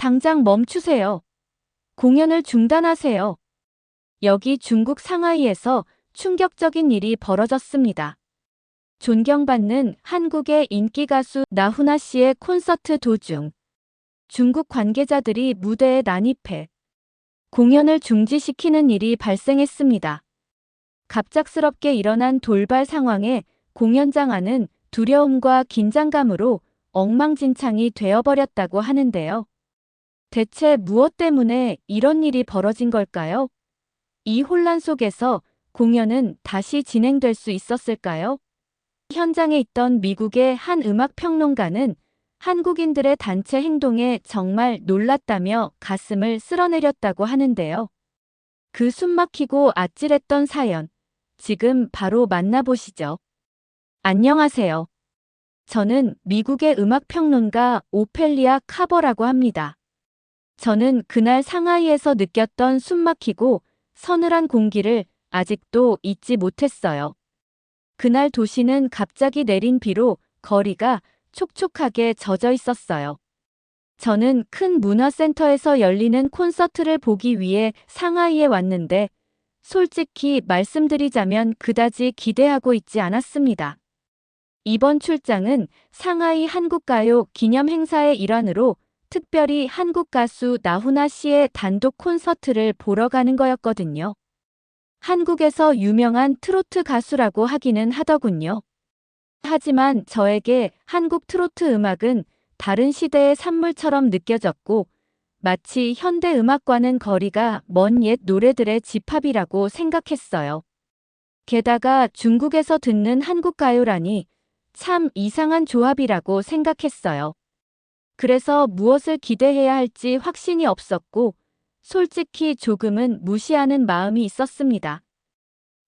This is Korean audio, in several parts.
당장 멈추세요. 공연을 중단하세요. 여기 중국 상하이에서 충격적인 일이 벌어졌습니다. 존경받는 한국의 인기 가수 나훈아 씨의 콘서트 도중 중국 관계자들이 무대에 난입해 공연을 중지시키는 일이 발생했습니다. 갑작스럽게 일어난 돌발 상황에 공연장 안은 두려움과 긴장감으로 엉망진창이 되어버렸다고 하는데요. 대체 무엇 때문에 이런 일이 벌어진 걸까요? 이 혼란 속에서 공연은 다시 진행될 수 있었을까요? 현장에 있던 미국의 한 음악평론가는 한국인들의 단체 행동에 정말 놀랐다며 가슴을 쓸어내렸다고 하는데요. 그 숨막히고 아찔했던 사연, 지금 바로 만나보시죠. 안녕하세요. 저는 미국의 음악평론가 오펠리아 카버라고 합니다. 저는 그날 상하이에서 느꼈던 숨막히고 서늘한 공기를 아직도 잊지 못했어요. 그날 도시는 갑자기 내린 비로 거리가 촉촉하게 젖어 있었어요. 저는 큰 문화센터에서 열리는 콘서트를 보기 위해 상하이에 왔는데 솔직히 말씀드리자면 그다지 기대하고 있지 않았습니다. 이번 출장은 상하이 한국가요 기념 행사의 일환으로 특별히 한국 가수 나훈아 씨의 단독 콘서트를 보러 가는 거였거든요. 한국에서 유명한 트로트 가수라고 하기는 하더군요. 하지만 저에게 한국 트로트 음악은 다른 시대의 산물처럼 느껴졌고 마치 현대 음악과는 거리가 먼 옛 노래들의 집합이라고 생각했어요. 게다가 중국에서 듣는 한국 가요라니 참 이상한 조합이라고 생각했어요. 그래서 무엇을 기대해야 할지 확신이 없었고 솔직히 조금은 무시하는 마음이 있었습니다.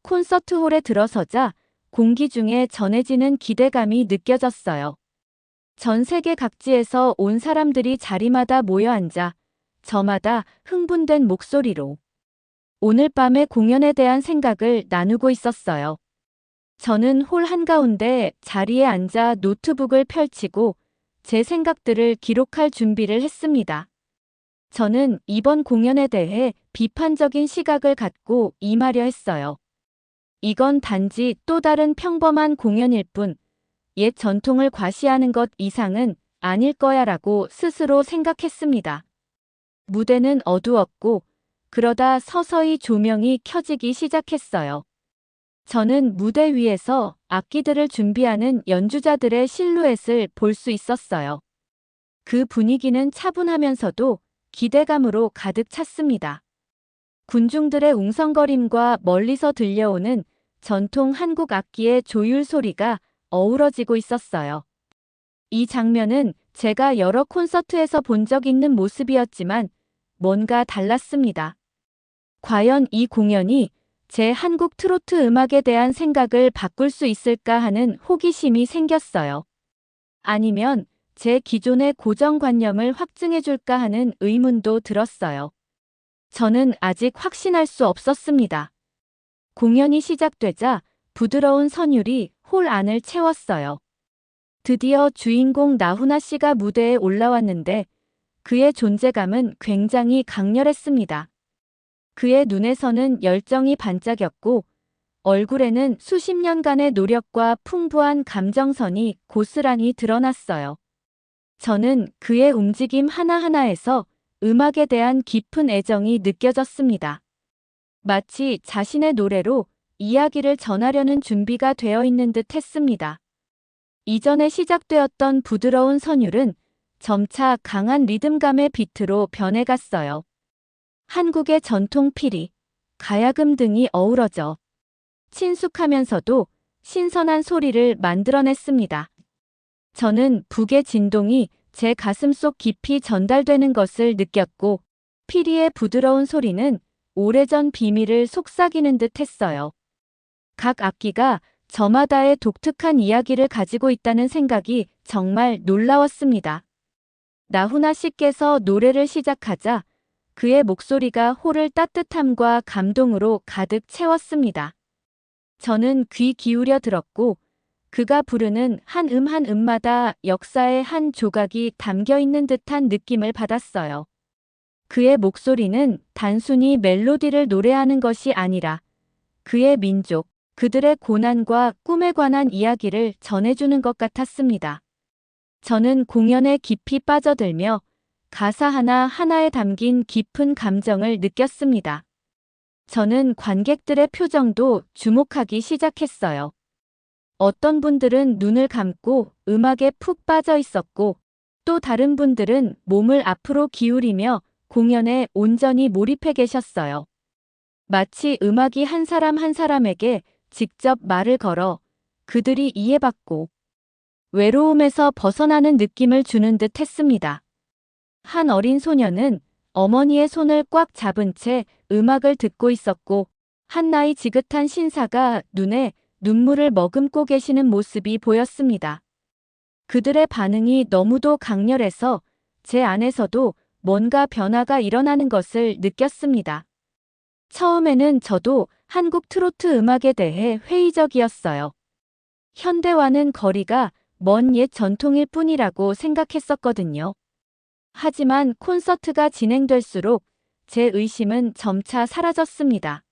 콘서트홀에 들어서자 공기 중에 전해지는 기대감이 느껴졌어요. 전 세계 각지에서 온 사람들이 자리마다 모여 앉아 저마다 흥분된 목소리로 오늘 밤의 공연에 대한 생각을 나누고 있었어요. 저는 홀 한가운데 자리에 앉아 노트북을 펼치고 제 생각들을 기록할 준비를 했습니다. 저는 이번 공연에 대해 비판적인 시각을 갖고 임하려 했어요. 이건 단지 또 다른 평범한 공연일 뿐, 옛 전통을 과시하는 것 이상은 아닐 거야라고 스스로 생각했습니다. 무대는 어두웠고, 그러다 서서히 조명이 켜지기 시작했어요. 저는 무대 위에서 악기들을 준비하는 연주자들의 실루엣을 볼 수 있었어요. 그 분위기는 차분하면서도 기대감으로 가득 찼습니다. 군중들의 웅성거림과 멀리서 들려오는 전통 한국 악기의 조율 소리가 어우러지고 있었어요. 이 장면은 제가 여러 콘서트에서 본 적 있는 모습이었지만 뭔가 달랐습니다. 과연 이 공연이 제 한국 트로트 음악에 대한 생각을 바꿀 수 있을까 하는 호기심이 생겼어요. 아니면 제 기존의 고정관념을 확증해줄까 하는 의문도 들었어요. 저는 아직 확신할 수 없었습니다. 공연이 시작되자 부드러운 선율이 홀 안을 채웠어요. 드디어 주인공 나훈아 씨가 무대에 올라왔는데 그의 존재감은 굉장히 강렬했습니다. 그의 눈에서는 열정이 반짝였고 얼굴에는 수십 년간의 노력과 풍부한 감정선이 고스란히 드러났어요. 저는 그의 움직임 하나하나에서 음악에 대한 깊은 애정이 느껴졌습니다. 마치 자신의 노래로 이야기를 전하려는 준비가 되어 있는 듯 했습니다. 이전에 시작되었던 부드러운 선율은 점차 강한 리듬감의 비트로 변해갔어요. 한국의 전통 피리, 가야금 등이 어우러져 친숙하면서도 신선한 소리를 만들어냈습니다. 저는 북의 진동이 제 가슴속 깊이 전달되는 것을 느꼈고 피리의 부드러운 소리는 오래전 비밀을 속삭이는 듯 했어요. 각 악기가 저마다의 독특한 이야기를 가지고 있다는 생각이 정말 놀라웠습니다. 나훈아 씨께서 노래를 시작하자 그의 목소리가 홀을 따뜻함과 감동으로 가득 채웠습니다. 저는 귀 기울여 들었고 그가 부르는 한 한 음마다 역사의 한 조각이 담겨 있는 듯한 느낌을 받았어요. 그의 목소리는 단순히 멜로디를 노래하는 것이 아니라 그의 민족, 그들의 고난과 꿈에 관한 이야기를 전해주는 것 같았습니다. 저는 공연에 깊이 빠져들며 가사 하나하나에 담긴 깊은 감정을 느꼈습니다. 저는 관객들의 표정도 주목하기 시작했어요. 어떤 분들은 눈을 감고 음악에 푹 빠져 있었고, 또 다른 분들은 몸을 앞으로 기울이며 공연에 온전히 몰입해 계셨어요. 마치 음악이 한 사람 한 사람에게 직접 말을 걸어 그들이 이해받고 외로움에서 벗어나는 느낌을 주는 듯 했습니다. 한 어린 소녀는 어머니의 손을 꽉 잡은 채 음악을 듣고 있었고, 한 나이 지긋한 신사가 눈에 눈물을 머금고 계시는 모습이 보였습니다. 그들의 반응이 너무도 강렬해서 제 안에서도 뭔가 변화가 일어나는 것을 느꼈습니다. 처음에는 저도 한국 트로트 음악에 대해 회의적이었어요. 현대와는 거리가 먼 옛 전통일 뿐이라고 생각했었거든요. 하지만 콘서트가 진행될수록 제 의심은 점차 사라졌습니다.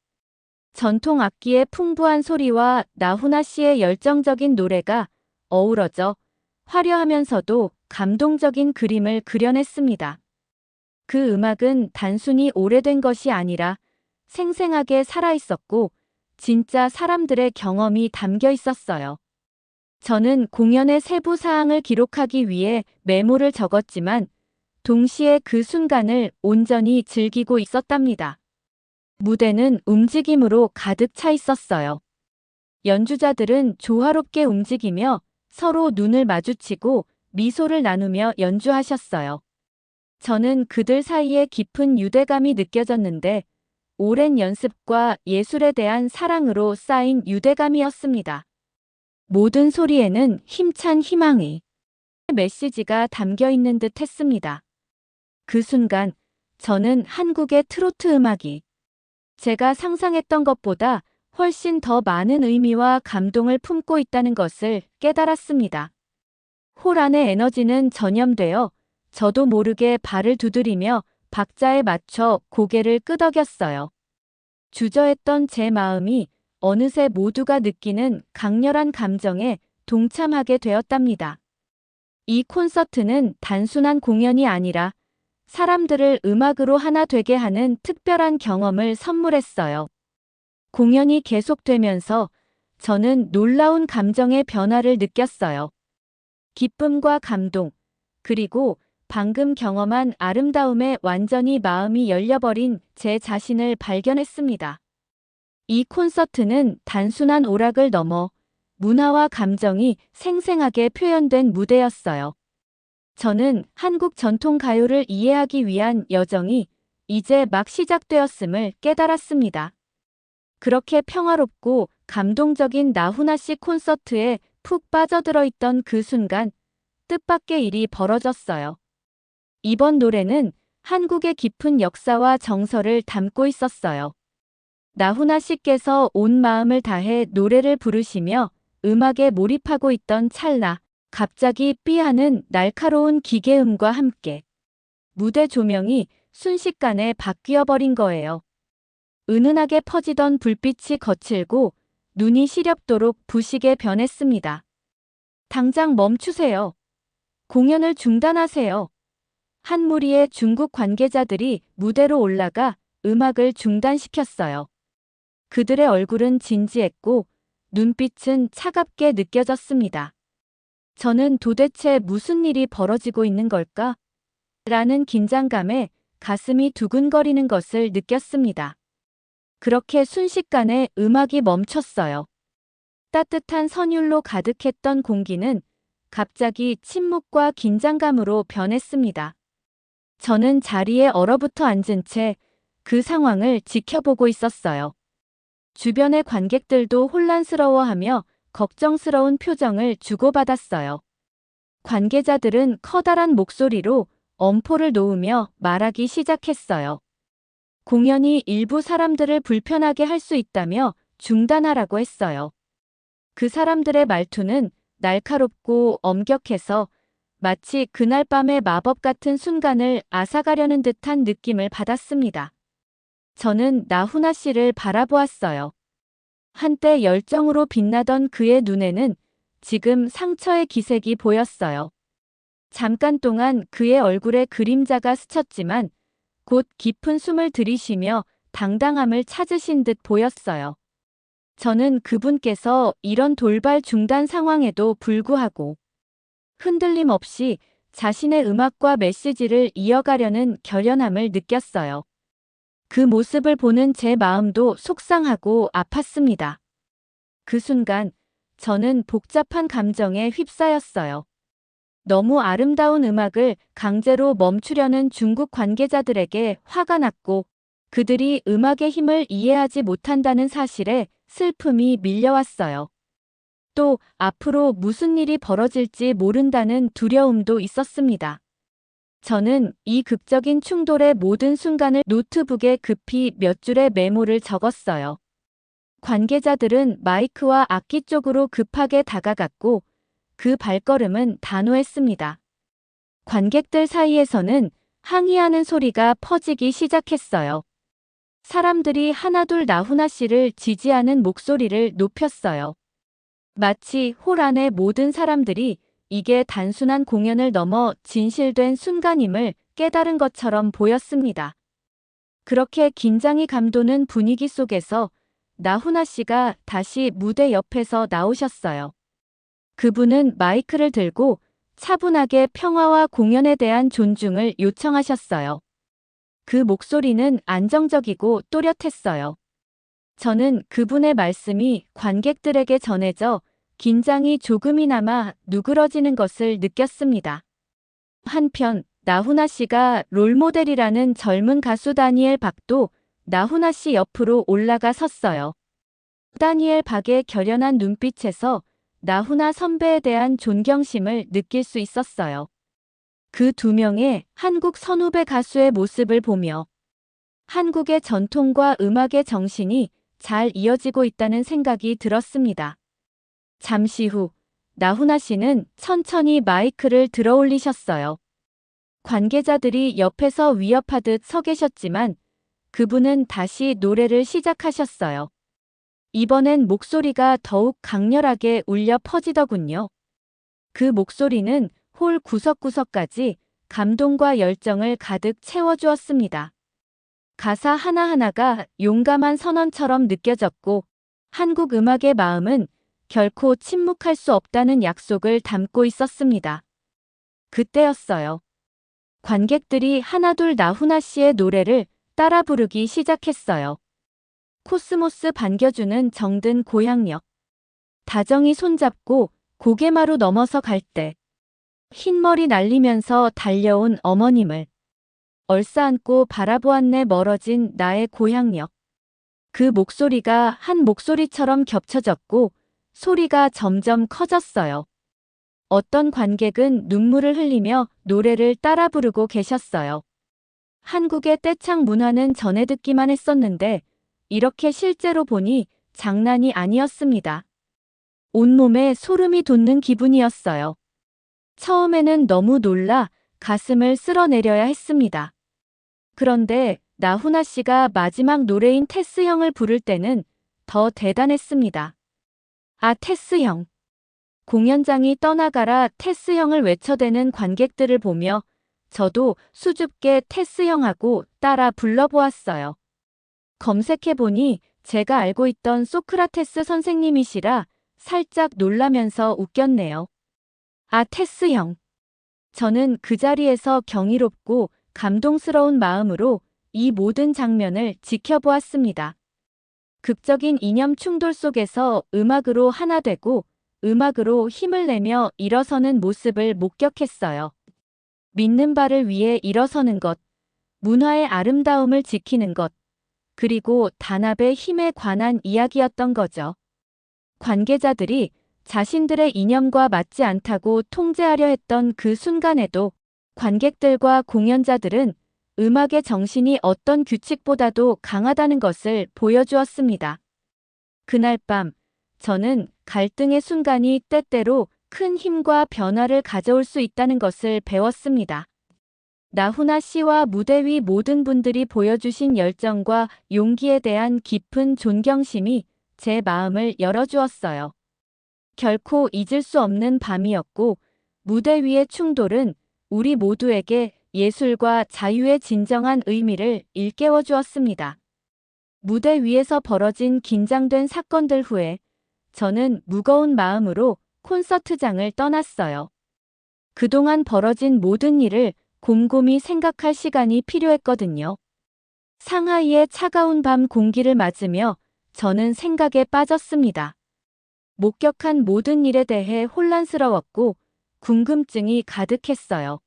전통 악기의 풍부한 소리와 나훈아 씨의 열정적인 노래가 어우러져 화려하면서도 감동적인 그림을 그려냈습니다. 그 음악은 단순히 오래된 것이 아니라 생생하게 살아있었고 진짜 사람들의 경험이 담겨 있었어요. 저는 공연의 세부 사항을 기록하기 위해 메모를 적었지만 동시에 그 순간을 온전히 즐기고 있었답니다. 무대는 움직임으로 가득 차 있었어요. 연주자들은 조화롭게 움직이며 서로 눈을 마주치고 미소를 나누며 연주하셨어요. 저는 그들 사이에 깊은 유대감이 느껴졌는데 오랜 연습과 예술에 대한 사랑으로 쌓인 유대감이었습니다. 모든 소리에는 힘찬 희망의 메시지가 담겨 있는 듯 했습니다. 그 순간 저는 한국의 트로트 음악이 제가 상상했던 것보다 훨씬 더 많은 의미와 감동을 품고 있다는 것을 깨달았습니다. 홀 안의 에너지는 전염되어 저도 모르게 발을 두드리며 박자에 맞춰 고개를 끄덕였어요. 주저했던 제 마음이 어느새 모두가 느끼는 강렬한 감정에 동참하게 되었답니다. 이 콘서트는 단순한 공연이 아니라 사람들을 음악으로 하나 되게 하는 특별한 경험을 선물했어요. 공연이 계속되면서 저는 놀라운 감정의 변화를 느꼈어요. 기쁨과 감동, 그리고 방금 경험한 아름다움에 완전히 마음이 열려버린 제 자신을 발견했습니다. 이 콘서트는 단순한 오락을 넘어 문화와 감정이 생생하게 표현된 무대였어요. 저는 한국 전통 가요를 이해하기 위한 여정이 이제 막 시작되었음을 깨달았습니다. 그렇게 평화롭고 감동적인 나훈아 씨 콘서트에 푹 빠져들어 있던 그 순간 뜻밖의 일이 벌어졌어요. 이번 노래는 한국의 깊은 역사와 정서를 담고 있었어요. 나훈아 씨께서 온 마음을 다해 노래를 부르시며 음악에 몰입하고 있던 찰나, 갑자기 삐하는 날카로운 기계음과 함께 무대 조명이 순식간에 바뀌어 버린 거예요. 은은하게 퍼지던 불빛이 거칠고 눈이 시렵도록 부시게 변했습니다. 당장 멈추세요. 공연을 중단하세요. 한 무리의 중국 관계자들이 무대로 올라가 음악을 중단시켰어요. 그들의 얼굴은 진지했고 눈빛은 차갑게 느껴졌습니다. 저는 도대체 무슨 일이 벌어지고 있는 걸까? 라는 긴장감에 가슴이 두근거리는 것을 느꼈습니다. 그렇게 순식간에 음악이 멈췄어요. 따뜻한 선율로 가득했던 공기는 갑자기 침묵과 긴장감으로 변했습니다. 저는 자리에 얼어붙어 앉은 채 그 상황을 지켜보고 있었어요. 주변의 관객들도 혼란스러워하며 걱정스러운 표정을 주고받았어요. 관계자들은 커다란 목소리로 엄포를 놓으며 말하기 시작했어요. 공연이 일부 사람들을 불편하게 할 수 있다며 중단하라고 했어요. 그 사람들의 말투는 날카롭고 엄격해서 마치 그날 밤의 마법 같은 순간을 앗아가려는 듯한 느낌을 받았습니다. 저는 나훈아 씨를 바라보았어요. 한때 열정으로 빛나던 그의 눈에는 지금 상처의 기색이 보였어요. 잠깐 동안 그의 얼굴에 그림자가 스쳤지만 곧 깊은 숨을 들이쉬며 당당함을 찾으신 듯 보였어요. 저는 그분께서 이런 돌발 중단 상황에도 불구하고 흔들림 없이 자신의 음악과 메시지를 이어가려는 결연함을 느꼈어요. 그 모습을 보는 제 마음도 속상하고 아팠습니다. 그 순간 저는 복잡한 감정에 휩싸였어요. 너무 아름다운 음악을 강제로 멈추려는 중국 관계자들에게 화가 났고 그들이 음악의 힘을 이해하지 못한다는 사실에 슬픔이 밀려왔어요. 또 앞으로 무슨 일이 벌어질지 모른다는 두려움도 있었습니다. 저는 이 극적인 충돌의 모든 순간을 노트북에 급히 몇 줄의 메모를 적었어요. 관계자들은 마이크와 악기 쪽으로 급하게 다가갔고 그 발걸음은 단호했습니다. 관객들 사이에서는 항의하는 소리가 퍼지기 시작했어요. 사람들이 하나둘 나훈아 씨를 지지하는 목소리를 높였어요. 마치 홀 안의 모든 사람들이 이게 단순한 공연을 넘어 진실된 순간임을 깨달은 것처럼 보였습니다. 그렇게 긴장이 감도는 분위기 속에서 나훈아 씨가 다시 무대 옆에서 나오셨어요. 그분은 마이크를 들고 차분하게 평화와 공연에 대한 존중을 요청하셨어요. 그 목소리는 안정적이고 또렷했어요. 저는 그분의 말씀이 관객들에게 전해져 긴장이 조금이나마 누그러지는 것을 느꼈습니다. 한편 나훈아 씨가 롤모델이라는 젊은 가수 다니엘 박도 나훈아 씨 옆으로 올라가 섰어요. 다니엘 박의 결연한 눈빛에서 나훈아 선배에 대한 존경심을 느낄 수 있었어요. 그 두 명의 한국 선후배 가수의 모습을 보며 한국의 전통과 음악의 정신이 잘 이어지고 있다는 생각이 들었습니다. 잠시 후 나훈아 씨는 천천히 마이크를 들어 올리셨어요. 관계자들이 옆에서 위협하듯 서 계셨지만 그분은 다시 노래를 시작하셨어요. 이번엔 목소리가 더욱 강렬하게 울려 퍼지더군요. 그 목소리는 홀 구석구석까지 감동과 열정을 가득 채워주었습니다. 가사 하나하나가 용감한 선언처럼 느껴졌고 한국 음악의 마음은 결코 침묵할 수 없다는 약속을 담고 있었습니다. 그때였어요. 관객들이 하나둘 나훈아 씨의 노래를 따라 부르기 시작했어요. 코스모스 반겨주는 정든 고향역. 다정히 손잡고 고개마루 넘어서 갈 때. 흰머리 날리면서 달려온 어머님을 얼싸안고 바라보았네 멀어진 나의 고향역. 그 목소리가 한 목소리처럼 겹쳐졌고 소리가 점점 커졌어요. 어떤 관객은 눈물을 흘리며 노래를 따라 부르고 계셨어요. 한국의 떼창 문화는 전해 듣기만 했었는데 이렇게 실제로 보니 장난이 아니었습니다. 온몸에 소름이 돋는 기분이었어요. 처음에는 너무 놀라 가슴을 쓸어내려야 했습니다. 그런데 나훈아 씨가 마지막 노래인 테스 형을 부를 때는 더 대단했습니다. 아, 테스 형. 공연장이 떠나가라 테스 형을 외쳐대는 관객들을 보며 저도 수줍게 테스 형하고 따라 불러보았어요. 검색해보니 제가 알고 있던 소크라테스 선생님이시라 살짝 놀라면서 웃겼네요. 아, 테스 형. 저는 그 자리에서 경이롭고 감동스러운 마음으로 이 모든 장면을 지켜보았습니다. 극적인 이념 충돌 속에서 음악으로 하나 되고 음악으로 힘을 내며 일어서는 모습을 목격했어요. 믿는 바를 위해 일어서는 것, 문화의 아름다움을 지키는 것, 그리고 단합의 힘에 관한 이야기였던 거죠. 관계자들이 자신들의 이념과 맞지 않다고 통제하려 했던 그 순간에도 관객들과 공연자들은 음악의 정신이 어떤 규칙보다도 강하다는 것을 보여주었습니다. 그날 밤 저는 갈등의 순간이 때때로 큰 힘과 변화를 가져올 수 있다는 것을 배웠습니다. 나훈아 씨와 무대 위 모든 분들이 보여주신 열정과 용기에 대한 깊은 존경심이 제 마음을 열어주었어요. 결코 잊을 수 없는 밤이었고, 무대 위의 충돌은 우리 모두에게 예술과 자유의 진정한 의미를 일깨워 주었습니다. 무대 위에서 벌어진 긴장된 사건들 후에 저는 무거운 마음으로 콘서트장을 떠났어요. 그동안 벌어진 모든 일을 곰곰이 생각할 시간이 필요했거든요. 상하이의 차가운 밤 공기를 맞으며 저는 생각에 빠졌습니다. 목격한 모든 일에 대해 혼란스러웠고 궁금증이 가득했어요.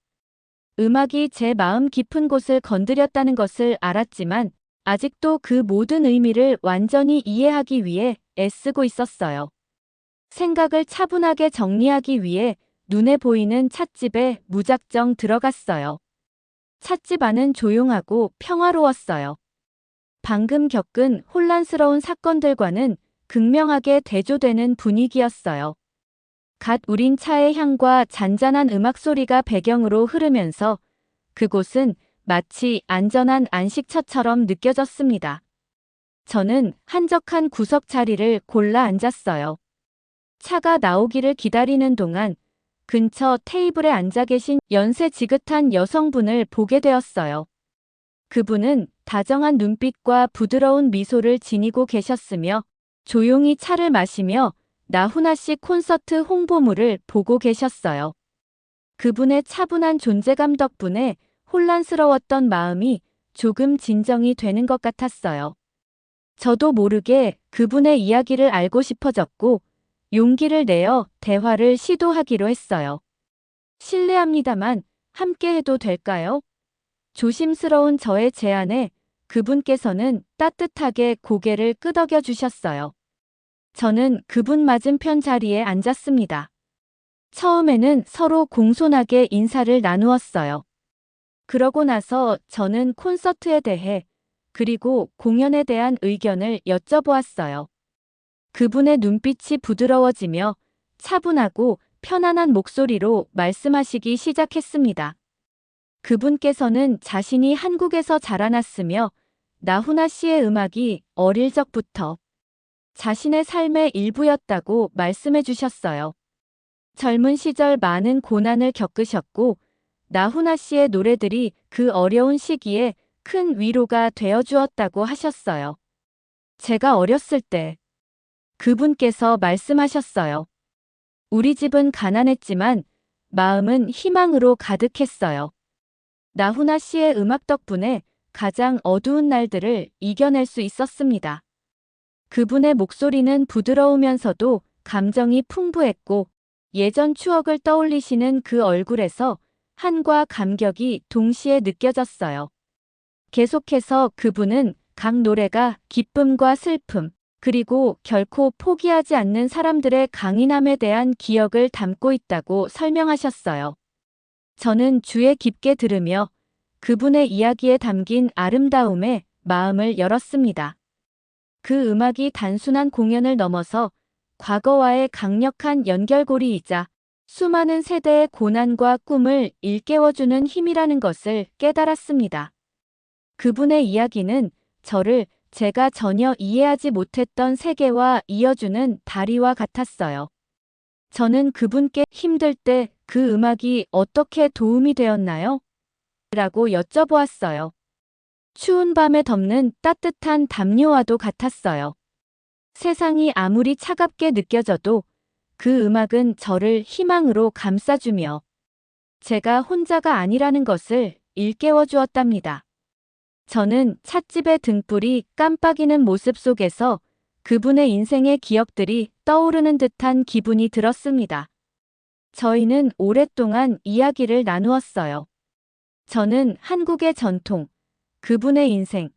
음악이 제 마음 깊은 곳을 건드렸다는 것을 알았지만 아직도 그 모든 의미를 완전히 이해하기 위해 애쓰고 있었어요. 생각을 차분하게 정리하기 위해 눈에 보이는 찻집에 무작정 들어갔어요. 찻집 안은 조용하고 평화로웠어요. 방금 겪은 혼란스러운 사건들과는 극명하게 대조되는 분위기였어요. 갓 우린 차의 향과 잔잔한 음악 소리가 배경으로 흐르면서 그곳은 마치 안전한 안식처처럼 느껴졌습니다. 저는 한적한 구석 자리를 골라 앉았어요. 차가 나오기를 기다리는 동안 근처 테이블에 앉아 계신 연세 지긋한 여성분을 보게 되었어요. 그분은 다정한 눈빛과 부드러운 미소를 지니고 계셨으며 조용히 차를 마시며 나훈아 씨 콘서트 홍보물을 보고 계셨어요. 그분의 차분한 존재감 덕분에 혼란스러웠던 마음이 조금 진정이 되는 것 같았어요. 저도 모르게 그분의 이야기를 알고 싶어졌고 용기를 내어 대화를 시도하기로 했어요. 실례합니다만 함께 해도 될까요? 조심스러운 저의 제안에 그분께서는 따뜻하게 고개를 끄덕여 주셨어요. 저는 그분 맞은편 자리에 앉았습니다. 처음에는 서로 공손하게 인사를 나누었어요. 그러고 나서 저는 콘서트에 대해 그리고 공연에 대한 의견을 여쭤보았어요. 그분의 눈빛이 부드러워지며 차분하고 편안한 목소리로 말씀하시기 시작했습니다. 그분께서는 자신이 한국에서 자라났으며 나훈아 씨의 음악이 어릴 적부터 자신의 삶의 일부였다고 말씀해 주셨어요. 젊은 시절 많은 고난을 겪으셨고 나훈아 씨의 노래들이 그 어려운 시기에 큰 위로가 되어 주었다고 하셨어요. 제가 어렸을 때 그분께서 말씀하셨어요. 우리 집은 가난했지만 마음은 희망으로 가득했어요. 나훈아 씨의 음악 덕분에 가장 어두운 날들을 이겨낼 수 있었습니다. 그분의 목소리는 부드러우면서도 감정이 풍부했고 예전 추억을 떠올리시는 그 얼굴에서 한과 감격이 동시에 느껴졌어요. 계속해서 그분은 각 노래가 기쁨과 슬픔, 그리고 결코 포기하지 않는 사람들의 강인함에 대한 기억을 담고 있다고 설명하셨어요. 저는 주에 깊게 들으며 그분의 이야기에 담긴 아름다움에 마음을 열었습니다. 그 음악이 단순한 공연을 넘어서 과거와의 강력한 연결고리이자 수많은 세대의 고난과 꿈을 일깨워주는 힘이라는 것을 깨달았습니다. 그분의 이야기는 저를 제가 전혀 이해하지 못했던 세계와 이어주는 다리와 같았어요. 저는 그분께 힘들 때 그 음악이 어떻게 도움이 되었나요? 라고 여쭤보았어요. 추운 밤에 덮는 따뜻한 담요와도 같았어요. 세상이 아무리 차갑게 느껴져도 그 음악은 저를 희망으로 감싸주며 제가 혼자가 아니라는 것을 일깨워 주었답니다. 저는 찻집의 등불이 깜빡이는 모습 속에서 그분의 인생의 기억들이 떠오르는 듯한 기분이 들었습니다. 저희는 오랫동안 이야기를 나누었어요. 저는 한국의 전통, 그분의 인생,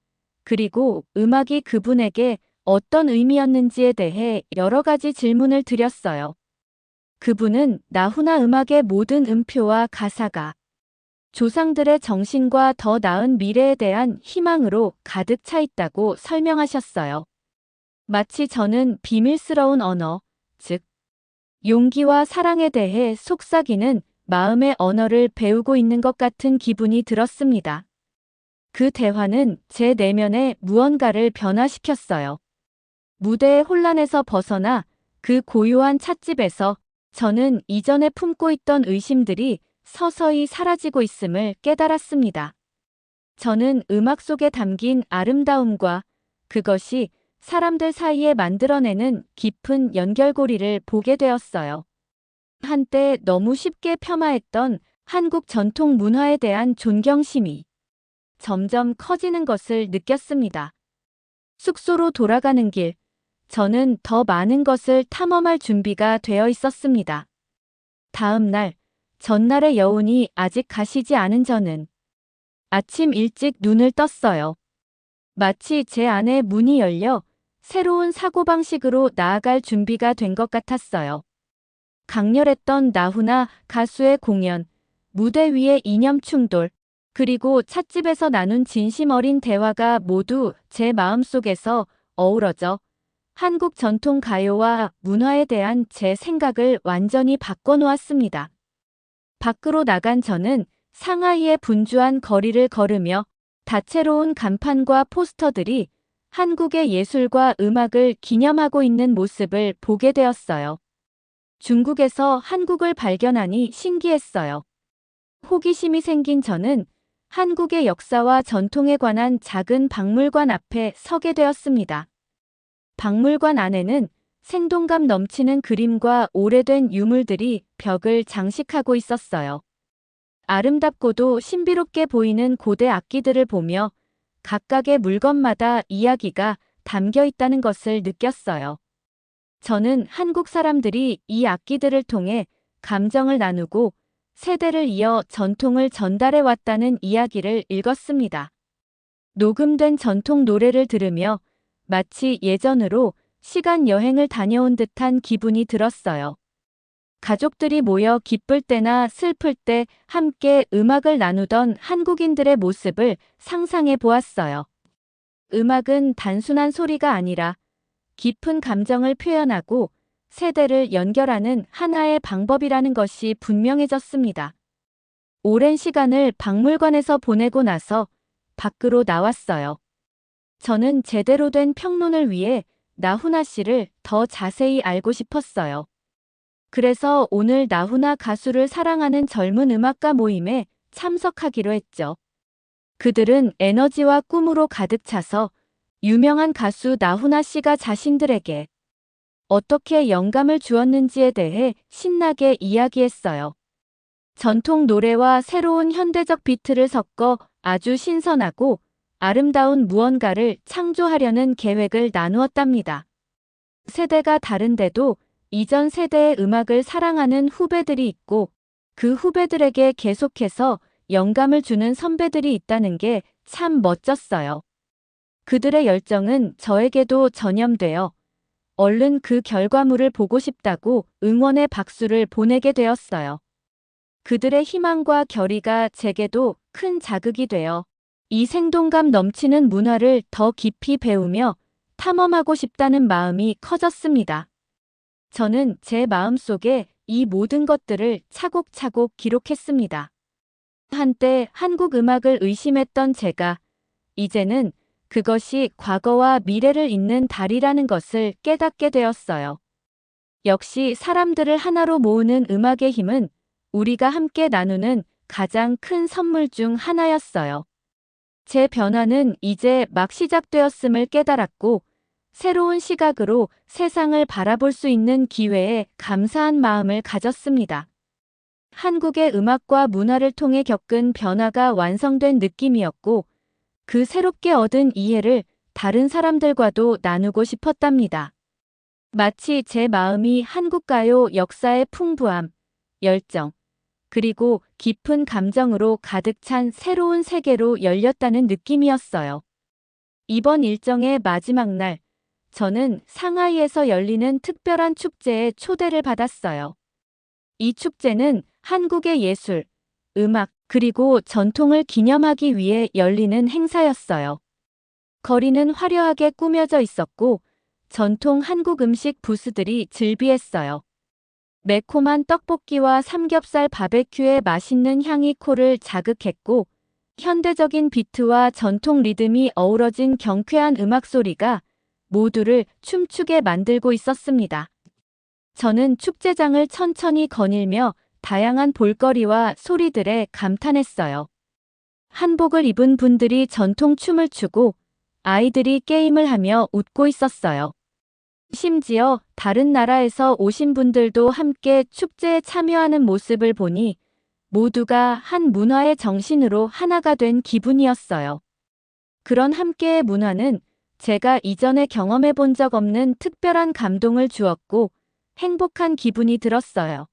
그리고 음악이 그분에게 어떤 의미였는지에 대해 여러 가지 질문을 드렸어요. 그분은 나훈아 음악의 모든 음표와 가사가 조상들의 정신과 더 나은 미래에 대한 희망으로 가득 차 있다고 설명하셨어요. 마치 저는 비밀스러운 언어, 즉, 용기와 사랑에 대해 속삭이는 마음의 언어를 배우고 있는 것 같은 기분이 들었습니다. 그 대화는 제 내면의 무언가를 변화시켰어요. 무대의 혼란에서 벗어나 그 고요한 찻집에서 저는 이전에 품고 있던 의심들이 서서히 사라지고 있음을 깨달았습니다. 저는 음악 속에 담긴 아름다움과 그것이 사람들 사이에 만들어내는 깊은 연결고리를 보게 되었어요. 한때 너무 쉽게 폄하했던 한국 전통 문화에 대한 존경심이 점점 커지는 것을 느꼈습니다. 숙소로 돌아가는 길, 저는 더 많은 것을 탐험할 준비가 되어 있었습니다. 다음 날, 전날의 여운이 아직 가시지 않은 저는 아침 일찍 눈을 떴어요. 마치 제 안에 문이 열려 새로운 사고방식으로 나아갈 준비가 된 것 같았어요. 강렬했던 나훈아 가수의 공연, 무대 위의 이념 충돌, 그리고 찻집에서 나눈 진심 어린 대화가 모두 제 마음속에서 어우러져 한국 전통 가요와 문화에 대한 제 생각을 완전히 바꿔놓았습니다. 밖으로 나간 저는 상하이의 분주한 거리를 걸으며 다채로운 간판과 포스터들이 한국의 예술과 음악을 기념하고 있는 모습을 보게 되었어요. 중국에서 한국을 발견하니 신기했어요. 호기심이 생긴 저는 한국의 역사와 전통에 관한 작은 박물관 앞에 서게 되었습니다. 박물관 안에는 생동감 넘치는 그림과 오래된 유물들이 벽을 장식하고 있었어요. 아름답고도 신비롭게 보이는 고대 악기들을 보며 각각의 물건마다 이야기가 담겨 있다는 것을 느꼈어요. 저는 한국 사람들이 이 악기들을 통해 감정을 나누고 세대를 이어 전통을 전달해 왔다는 이야기를 읽었습니다. 녹음된 전통 노래를 들으며 마치 예전으로 시간 여행을 다녀온 듯한 기분이 들었어요. 가족들이 모여 기쁠 때나 슬플 때 함께 음악을 나누던 한국인들의 모습을 상상해 보았어요. 음악은 단순한 소리가 아니라 깊은 감정을 표현하고 세대를 연결하는 하나의 방법이라는 것이 분명해졌습니다. 오랜 시간을 박물관에서 보내고 나서 밖으로 나왔어요. 저는 제대로 된 평론을 위해 나훈아 씨를 더 자세히 알고 싶었어요. 그래서 오늘 나훈아 가수를 사랑하는 젊은 음악가 모임에 참석하기로 했죠. 그들은 에너지와 꿈으로 가득 차서 유명한 가수 나훈아 씨가 자신들에게 어떻게 영감을 주었는지에 대해 신나게 이야기했어요. 전통 노래와 새로운 현대적 비트를 섞어 아주 신선하고 아름다운 무언가를 창조하려는 계획을 나누었답니다. 세대가 다른데도 이전 세대의 음악을 사랑하는 후배들이 있고 그 후배들에게 계속해서 영감을 주는 선배들이 있다는 게 참 멋졌어요. 그들의 열정은 저에게도 전염되어 얼른 그 결과물을 보고 싶다고 응원의 박수를 보내게 되었어요. 그들의 희망과 결의가 제게도 큰 자극이 되어 이 생동감 넘치는 문화를 더 깊이 배우며 탐험하고 싶다는 마음이 커졌습니다. 저는 제 마음속에 이 모든 것들을 차곡차곡 기록했습니다. 한때 한국 음악을 의심했던 제가 이제는 그것이 과거와 미래를 잇는 달이라는 것을 깨닫게 되었어요. 역시 사람들을 하나로 모으는 음악의 힘은 우리가 함께 나누는 가장 큰 선물 중 하나였어요. 제 변화는 이제 막 시작되었음을 깨달았고 새로운 시각으로 세상을 바라볼 수 있는 기회에 감사한 마음을 가졌습니다. 한국의 음악과 문화를 통해 겪은 변화가 완성된 느낌이었고 그 새롭게 얻은 이해를 다른 사람들과도 나누고 싶었답니다. 마치 제 마음이 한국가요 역사의 풍부함, 열정, 그리고 깊은 감정으로 가득 찬 새로운 세계로 열렸다는 느낌이었어요. 이번 일정의 마지막 날, 저는 상하이에서 열리는 특별한 축제에 초대를 받았어요. 이 축제는 한국의 예술, 음악, 그리고 전통을 기념하기 위해 열리는 행사였어요. 거리는 화려하게 꾸며져 있었고, 전통 한국 음식 부스들이 즐비했어요. 매콤한 떡볶이와 삼겹살 바베큐의 맛있는 향이 코를 자극했고, 현대적인 비트와 전통 리듬이 어우러진 경쾌한 음악 소리가 모두를 춤추게 만들고 있었습니다. 저는 축제장을 천천히 거닐며 다양한 볼거리와 소리들에 감탄했어요. 한복을 입은 분들이 전통 춤을 추고 아이들이 게임을 하며 웃고 있었어요. 심지어 다른 나라에서 오신 분들도 함께 축제에 참여하는 모습을 보니 모두가 한 문화의 정신으로 하나가 된 기분이었어요. 그런 함께의 문화는 제가 이전에 경험해 본 적 없는 특별한 감동을 주었고 행복한 기분이 들었어요.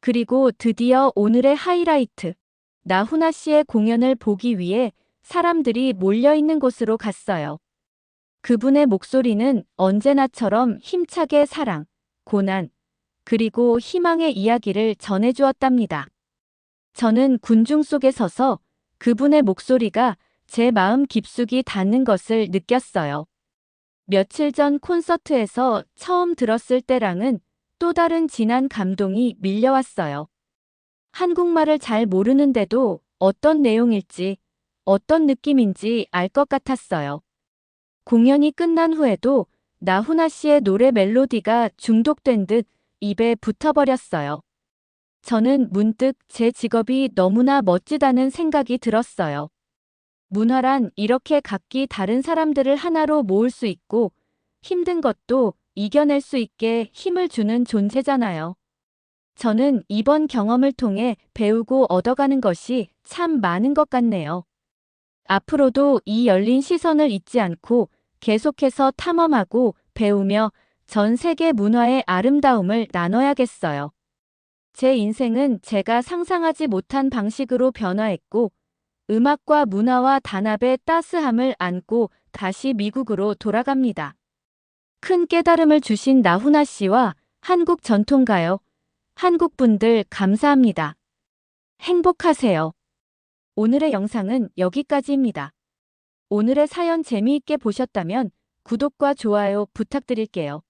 그리고 드디어 오늘의 하이라이트, 나훈아 씨의 공연을 보기 위해 사람들이 몰려있는 곳으로 갔어요. 그분의 목소리는 언제나처럼 힘차게 사랑, 고난, 그리고 희망의 이야기를 전해주었답니다. 저는 군중 속에 서서 그분의 목소리가 제 마음 깊숙이 닿는 것을 느꼈어요. 며칠 전 콘서트에서 처음 들었을 때랑은 또 다른 진한 감동이 밀려왔어요. 한국말을 잘 모르는데도 어떤 내용일지, 어떤 느낌인지 알 것 같았어요. 공연이 끝난 후에도 나훈아 씨의 노래 멜로디가 중독된 듯 입에 붙어버렸어요. 저는 문득 제 직업이 너무나 멋지다는 생각이 들었어요. 문화란 이렇게 각기 다른 사람들을 하나로 모을 수 있고 힘든 것도 이겨낼 수 있게 힘을 주는 존재잖아요. 저는 이번 경험을 통해 배우고 얻어가는 것이 참 많은 것 같네요. 앞으로도 이 열린 시선을 잊지 않고 계속해서 탐험하고 배우며 전 세계 문화의 아름다움을 나눠야겠어요. 제 인생은 제가 상상하지 못한 방식으로 변화했고 음악과 문화와 단합의 따스함을 안고 다시 미국으로 돌아갑니다. 큰 깨달음을 주신 나훈아 씨와 한국 전통가요. 한국 분들 감사합니다. 행복하세요. 오늘의 영상은 여기까지입니다. 오늘의 사연 재미있게 보셨다면 구독과 좋아요 부탁드릴게요.